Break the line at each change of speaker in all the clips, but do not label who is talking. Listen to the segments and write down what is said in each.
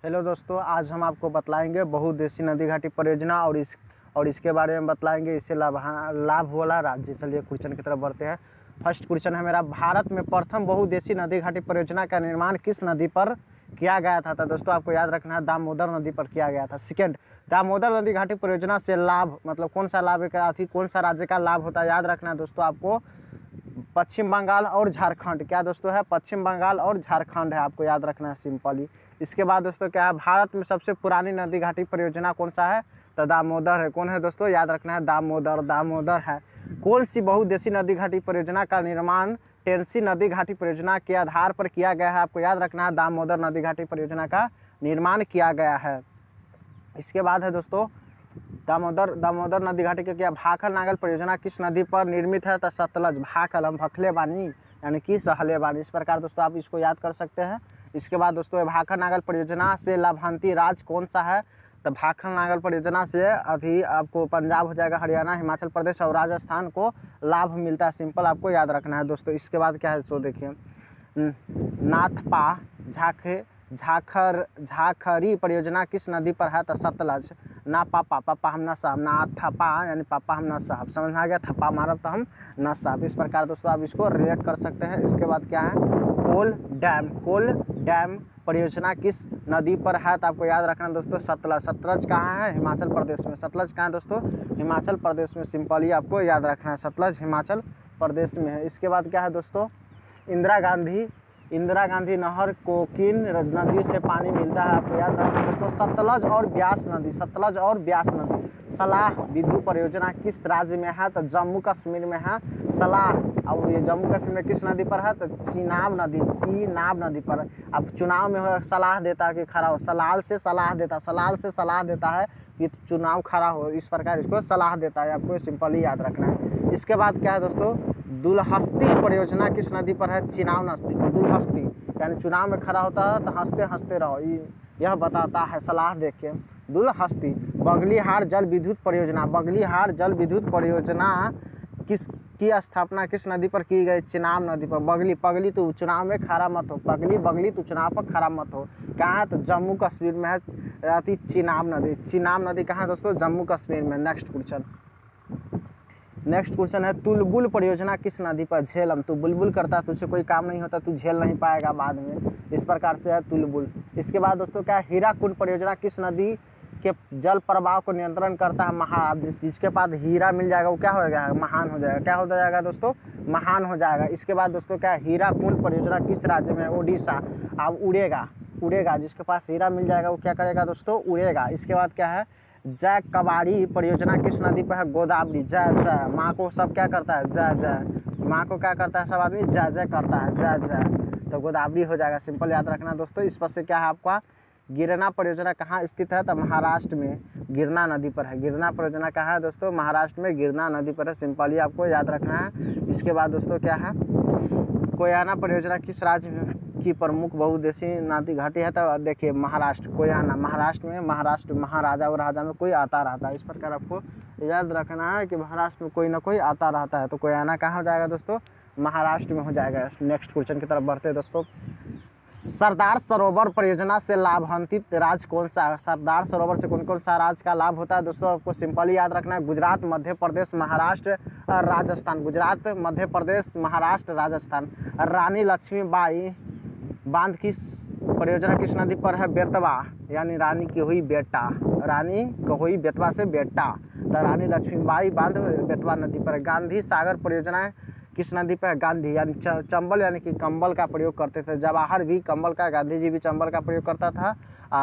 Hello दोस्तों, आज हम आपको बतलाएंगे बहुउद्देशीय नदी घाटी परियोजना और इसके बारे में बतलाएंगे। इससे लाभ वाला राज्य। चलिए क्वेश्चन की तरफ बढ़ते हैं। फर्स्ट क्वेश्चन है मेरा, भारत में प्रथम बहुउद्देशीय नदी घाटी परियोजना का निर्माण किस नदी पर किया गया था? तो दोस्तों आपको याद रखना है, दामोदर नदी पर किया गया था। सेकेंड, दामोदर नदी घाटी परियोजना से लाभ मतलब कौन सा लाभ का कौन सा राज्य का लाभ होता है? याद रखना है दोस्तों आपको, पश्चिम बंगाल और झारखंड। क्या दोस्तों है? पश्चिम बंगाल और झारखंड है, आपको याद रखना है सिंपली। इसके बाद दोस्तों क्या है, भारत में सबसे पुरानी नदी घाटी परियोजना कौन सा है? तो दामोदर है। कौन है दोस्तों? याद रखना है, दामोदर है। कौन सी बहुउद्देशीय नदी घाटी परियोजना का निर्माण टेंसी नदी घाटी परियोजना के आधार पर किया गया है? आपको याद रखना है, दामोदर नदी घाटी परियोजना का निर्माण किया गया है। इसके बाद है दोस्तों, दामोदर नदी घाटी के क्या भाखल नागल परियोजना किस नदी पर निर्मित है? तो सतलज। भाखल हम भखले बानी यानी कि सहले बानी। इस प्रकार दोस्तों आप इसको याद कर सकते हैं। इसके बाद दोस्तों, भाखल नागल परियोजना से लाभांती राज्य कौन सा है? तो भाखल नागल परियोजना से अभी आपको पंजाब हो जाएगा, हरियाणा, हिमाचल प्रदेश और राजस्थान को लाभ मिलता है। सिंपल आपको याद रखना है दोस्तों। इसके बाद क्या है, सो देखिए, नाथपा झाखरी परियोजना किस नदी पर है? तो सतलज। ना पापा हम न साहब, ना थपा यानी पापा हम न साहब, समझ में आ गया? थप्पा मारब तो हम न साहब। इस प्रकार दोस्तों आप इसको रिलेट कर सकते हैं। इसके बाद क्या है, कोल डैम परियोजना किस नदी पर है? तो आपको याद रखना दोस्तों, सतलज। सतलज कहाँ है? हिमाचल प्रदेश में। सतलज कहाँ है दोस्तों? हिमाचल प्रदेश में। सिंपली आपको याद रखना है, सतलज हिमाचल प्रदेश में है। इसके बाद क्या है दोस्तों, इंदिरा गांधी नहर को किन नदी से पानी मिलता है? आपको याद रखना दोस्तों, सतलज और ब्यास नदी। सलाह विद्युत परियोजना किस राज्य में है? तो जम्मू कश्मीर में है सलाह। और ये जम्मू कश्मीर में किस नदी पर है? तो चीनाब नदी पर। अब चुनाव में सलाह देता है कि खड़ा हो, सलाल से सलाह देता है कि चुनाव खड़ा हो। इस प्रकार इसको सलाह देता है, आपको सिंपली याद रखना है। इसके बाद क्या है दोस्तों, दुलहस्ती परियोजना किस नदी पर है? चिनाब नदी। दुलहस्ती यानी चुनाव में खड़ा होता है तो हंसते हंसते रहो, यह बताता है सलाह देख के। दुलहस्ती। बगलीहार जल विद्युत परियोजना की स्थापना किस नदी पर की गई? चिनाब नदी पर। पगली तो चुनाव में खड़ा मत हो, पगली तो चुनाव पर खड़ा मत हो। कहाँ है? तो जम्मू कश्मीर में है चिनाब नदी कहाँ है दोस्तों? जम्मू कश्मीर में। नेक्स्ट क्वेश्चन है, तुलबुल परियोजना किस नदी पर? झेलम। तू बुलबुल करता, तुझसे कोई काम नहीं होता, तू झेल नहीं पाएगा बाद में। इस प्रकार से है तुलबुल। इसके बाद दोस्तों क्या है, हीराकुंड परियोजना किस नदी के जल प्रवाह को नियंत्रण करता है? जिसके पास हीरा मिल जाएगा वो क्या हो जाएगा? महान हो जाएगा। क्या हो जाएगा दोस्तों? महान हो जाएगा। इसके बाद दोस्तों क्या है, हीराकुंड परियोजना किस राज्य में है? ओडिशा। अब उड़ेगा, जिसके पास हीरा मिल जाएगा वो क्या करेगा दोस्तों? उड़ेगा। इसके बाद क्या है, जय कबाड़ी परियोजना किस नदी पर है? गोदावरी। जय माँ को सब क्या करता है? जय माँ को क्या करता है? सब आदमी जय करता है, जय। तो गोदावरी हो जाएगा। सिंपल याद रखना दोस्तों। इस पर से क्या है आपका, गिरना परियोजना कहाँ स्थित है? तो महाराष्ट्र में गिरना नदी पर है। गिरना परियोजना कहाँ है दोस्तों? महाराष्ट्र में गिरना नदी पर है। सिंपली आपको याद रखना है। इसके बाद दोस्तों क्या है, कोयना परियोजना किस राज्य की प्रमुख बहुउद्देशीय नदी घाटी है? तो देखिए, महाराष्ट्र। कोयना महाराष्ट्र में। महाराजा और राजा में कोई आता रहता है। इस प्रकार आपको याद रखना है कि महाराष्ट्र में कोई ना कोई आता रहता है। तो कोयना कहाँ हो जाएगा दोस्तों? महाराष्ट्र में हो जाएगा। नेक्स्ट क्वेश्चन की तरफ बढ़ते हैं दोस्तों। सरदार सरोवर परियोजना से लाभान्वित राज्य कौन सा है? सरदार सरोवर से कौन सा राज्य का लाभ होता है दोस्तों? आपको सिंपली याद रखना है, गुजरात, मध्य प्रदेश, महाराष्ट्र, राजस्थान। गुजरात, मध्य प्रदेश, महाराष्ट्र, राजस्थान। रानी लक्ष्मीबाई बांध किस परियोजना किस नदी पर है? बेतवा यानी रानी की हुई बेतवा से बेटा। तो रानी लक्ष्मीबाई बांध बेतवा नदी पर है। गांधी सागर परियोजना किस नदी पर है? गांधी यानी चंबल यानी कि कंबल का प्रयोग करते थे। जवाहर भी कंबल का, गांधी जी भी चंबल का प्रयोग करता था।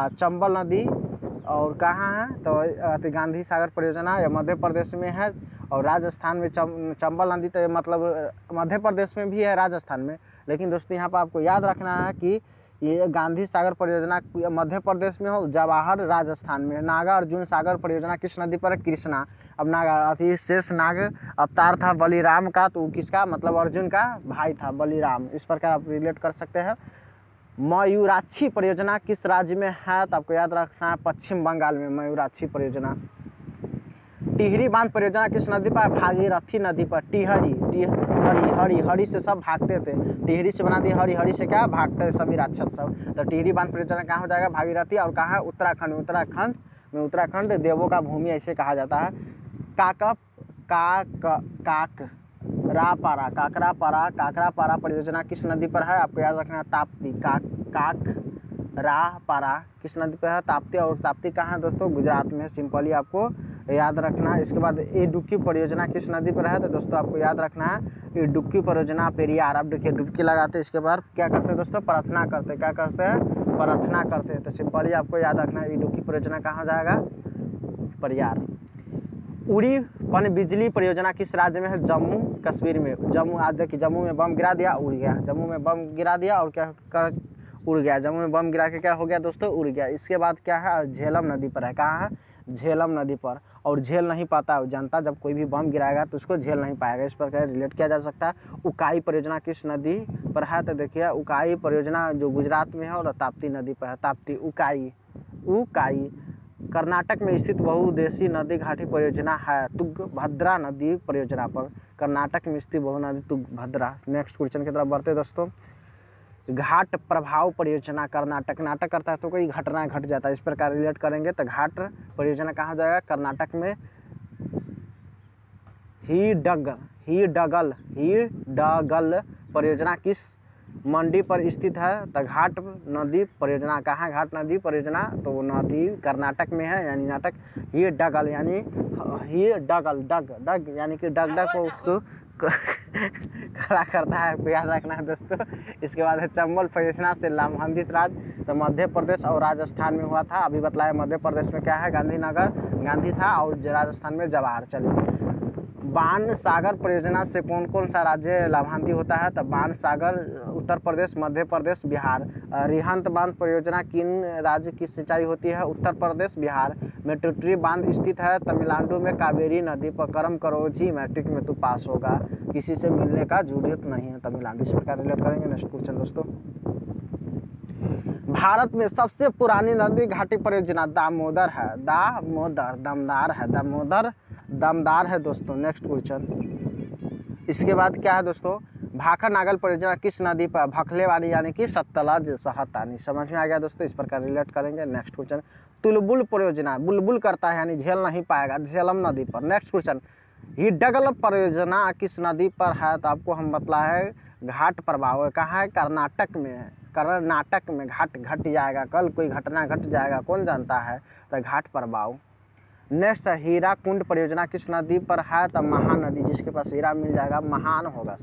चंबल नदी और कहाँ है? तो गांधी सागर परियोजना या मध्य प्रदेश में है। और राजस्थान में चंबल नदी तो मतलब मध्य प्रदेश में भी है, राजस्थान में। लेकिन दोस्तों यहाँ पर आपको याद रखना है कि ये गांधी सागर परियोजना मध्य प्रदेश में हो, जवाहर राजस्थान में। नागा अर्जुन सागर परियोजना किस नदी पर है? कृष्णा। अब शेष नाग अवतार था बलिराम का, तो किसका मतलब? अर्जुन का भाई था बलिराम। इस प्रकार आप रिलेट कर सकते हैं। मयूराक्षी परियोजना किस राज्य में है? तो आपको याद रखना है, पश्चिम बंगाल में मयूराक्षी परियोजना। टिहरी बांध परियोजना किस नदी पर? भागीरथी नदी पर। हरी से सब भागते थे, टिहरी से बना दिया, हरी से क्या भागते थे सभी राक्षस सब। तो टिहरी बांध परियोजना कहाँ हो जाएगा? भागीरथी। और कहाँ? उत्तराखंड देवों का भूमि ऐसे कहा जाता है। काकरापारा परियोजना किस नदी पर है? आपको याद रखना है ताप्ती। काकरापारा किस नदी पर है? ताप्ती। और ताप्ती कहाँ है दोस्तों? गुजरात में है। सिंपली आपको याद रखना है। इसके बाद इडुक्की परियोजना किस नदी पर है? तो दोस्तों आपको याद रखना है इडुक्की परियोजना पेरियार। अब देखिए डुबकी लगाते, इसके बाद क्या करते हैं दोस्तों? प्रार्थना करते। क्या करते हैं? प्रार्थना करते हैं। तो सिंपली आपको याद रखना है इडुक्की परियोजना कहाँ जाएगा? पेरियार। उड़ी पनबिजली परियोजना किस राज्य में है? जम्मू कश्मीर में। जम्मू, आज देखिए जम्मू में बम गिरा दिया, उड़ गया। जम्मू में बम गिरा दिया और क्या कर उड़ गया। जम्मू में बम गिरा के क्या हो गया दोस्तों? उड़ गया। इसके बाद क्या है? झेलम नदी पर है। कहाँ है? झेलम नदी पर। और झेल नहीं पाता जनता, जब कोई भी बम गिराएगा तो उसको झेल नहीं पाएगा। इस पर रिलेट किया जा सकता है। उकाई परियोजना किस नदी पर है? तो देखिए उकाई परियोजना जो गुजरात में है और ताप्ती नदी पर है। ताप्ती। उकाई कर्नाटक में स्थित बहुउद्देशीय नदी घाटी परियोजना है तुंगभद्रा नदी परियोजना पर। कर्नाटक में स्थित बहु नदी तुंगभद्रा। नेक्स्ट क्वेश्चन की तरफ बढ़ते दोस्तों। घाट प्रभाव परियोजना कर्नाटक। नाटक करता है तो कोई घटना घट जाता है, इस प्रकार रिलेट करेंगे तो घाट परियोजना कहाँ जाएगा? कर्नाटक में। हीडगल परियोजना किस मंडी पर स्थित है? तो घाट नदी परियोजना। कहाँ घाट नदी परियोजना? तो वो नदी कर्नाटक में है, यानी नाटक। हीडगल यानी डग यानी कि डग को उसको खड़ा करता है, आपको याद रखना है दोस्तों। इसके बाद है चंबल परियोजना से लाभान्वित राज्य। तो मध्य प्रदेश और राजस्थान में हुआ था। अभी बतलाया मध्य प्रदेश में क्या है? गांधी था। और राजस्थान में जवाहर। चलिए बाणसागर परियोजना से कौन कौन सा राज्य लाभान्वित होता है? तो बाणसागर उत्तर प्रदेश, मध्य प्रदेश, बिहार। रिहंत बांध परियोजना किन राज्य की सिंचाई होती है? उत्तर प्रदेश, बिहार। मेट्टुरी बांध स्थित है तमिलनाडु में कावेरी नदी पर। कर्म करो जी, मैट्रिक में तू पास होगा, किसी से मिलने का जरूरत नहीं है। तमिलनाडु। इस प्रकार रिलेट करेंगे। नेक्स्ट क्वेश्चन दोस्तों। भारत में सबसे पुरानी नदी घाटी परियोजना दामोदर है। दमदार है दोस्तों। Next question. इसके बाद क्या है दोस्तों? भाखर नागल परियोजना किस नदी पर? भखलेवानी यानी कि सतलज सहतानी। समझ में आ गया दोस्तों। इस प्रकार रिलेट करेंगे। Next question. तुलबुल परियोजना, बुलबुल करता है यानी झेल नहीं पाएगा, झेलम नदी पर। Next question. हिडगल परियोजना किस नदी पर है? तो आपको हम बतलाए घाट प्रभाव। कहाँ है? कर्नाटक में है। कर्नाटक में घाट घट जाएगा, कल कोई घटना घट जाएगा, कौन जानता है? तो घाट प्रभाव। नेक्स्ट हीरा कुंड परियोजना किस नदी पर है? तो महानदी। जिसके पास हीरा मिल जाएगा महान होगा।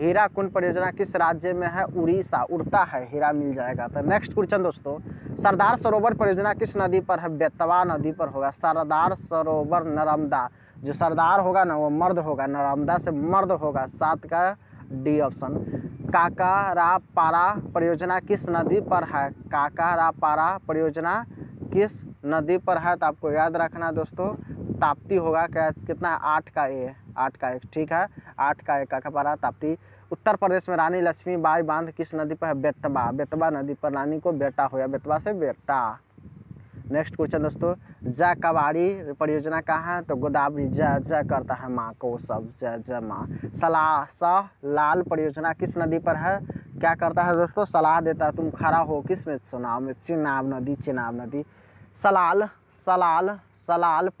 हीरा कुंड परियोजना किस राज्य में है? उड़ीसा। उड़ता है, हीरा मिल जाएगा। तो नेक्स्ट क्वेश्चन दोस्तों। सरदार सरोवर परियोजना किस नदी पर है? बेतवा नदी पर होगा। सरदार सरोवर नर्मदा। जो सरदार होगा ना वो मर्द होगा, नर्मदा से मर्द होगा। 7 का डी ऑप्शन। काकरापारा परियोजना किस नदी पर है? काकरापारा परियोजना किस नदी पर है? तो आपको याद रखना दोस्तों ताप्ती होगा। क्या कितना है? 8 का ए, 8 का 1। ठीक है, 8 का 1 काकरापारा ताप्ती। उत्तर प्रदेश में रानी लक्ष्मीबाई बांध किस नदी पर है? बेतवा। बेतवा नदी पर रानी को बेटा होया, बेतवा से बेटा। नेक्स्ट क्वेश्चन दोस्तों। जय कबाड़ी परियोजना कहाँ है? तो गोदावरी। जय जय करता है माँ को सब, जय जय माँ। लाल परियोजना किस नदी पर है? क्या करता है दोस्तों? सलाह देता है, तुम खड़ा हो किस में? चुनाव में। चिनाब नदी। सलाल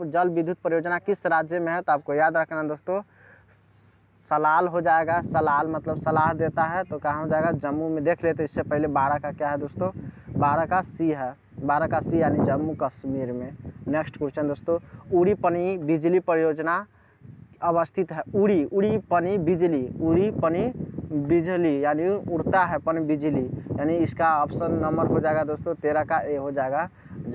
जल विद्युत परियोजना किस राज्य में है? तो आपको याद रखना दोस्तों सलाल हो जाएगा। सलाल मतलब सलाह देता है, तो कहाँ हो जाएगा? जम्मू में। देख लेते इससे पहले 12 का क्या है दोस्तों? 12 का सी है। 12 का सी यानी जम्मू कश्मीर में। नेक्स्ट क्वेश्चन दोस्तों। उड़ी पनी बिजली परियोजना अवस्थित है। उड़ी पनी बिजली यानी उड़ता है पन बिजली, यानी इसका ऑप्शन नंबर हो जाएगा दोस्तों 13 का ए हो जाएगा।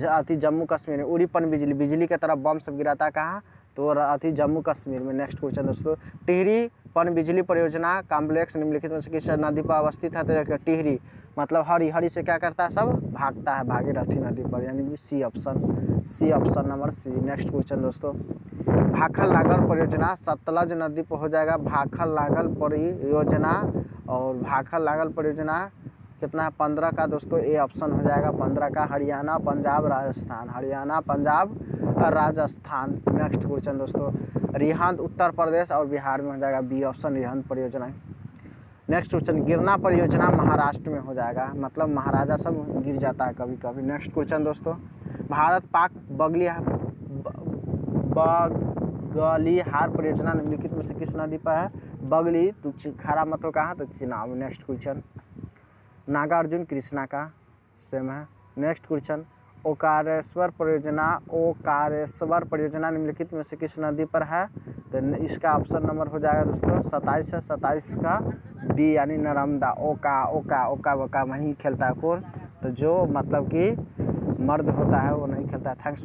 अति जम्मू कश्मीर में उड़ी पन बिजली के तरफ बम सब गिराता है। कहाँ? तो अति जम्मू कश्मीर में। नेक्स्ट क्वेश्चन दोस्तों। टिहरी पन बिजली परियोजना कॉम्प्लेक्स निम्नलिखित में से किस नदी पर अवस्थित है? तो टिहरी मतलब हरी से क्या करता है? सब भागता है भागीरथी नदी पर, यानी C option number C. Next question दोस्तों। भाखल नागल परियोजना सतलज नदी पर हो जाएगा। भाखल नागल परियोजना, और भाखल नागल परियोजना कितना है? 15 का दोस्तों ए ऑप्शन हो जाएगा। 15 का हरियाणा पंजाब राजस्थान। हरियाणा पंजाब राजस्थान। नेक्स्ट क्वेश्चन दोस्तों, रिहंद उत्तर प्रदेश और बिहार में हो जाएगा, बी ऑप्शन रिहंद परियोजना। नेक्स्ट क्वेश्चन, गिरना परियोजना महाराष्ट्र में हो जाएगा, मतलब महाराजा सब गिर जाता है कभी कभी। नेक्स्ट क्वेश्चन दोस्तों, भारत पाक बगलिहार परियोजना निम्नलिखित में से किस नदी पर है? बगली तो खरा मत हो कहा तो चिनाब। नेक्स्ट क्वेश्चन, नागार्जुन कृष्णा का सेम है। नेक्स्ट क्वेश्चन, ओकारेश्वर परियोजना निम्नलिखित में से किस नदी पर है? तो इसका ऑप्शन नंबर हो जाएगा दोस्तों 27 है, 27 का बी यानी नर्मदा। ओका वका वहीं खेलता है कौन? तो जो मतलब कि मर्द होता है वो नहीं खेलता है। थैंक्स।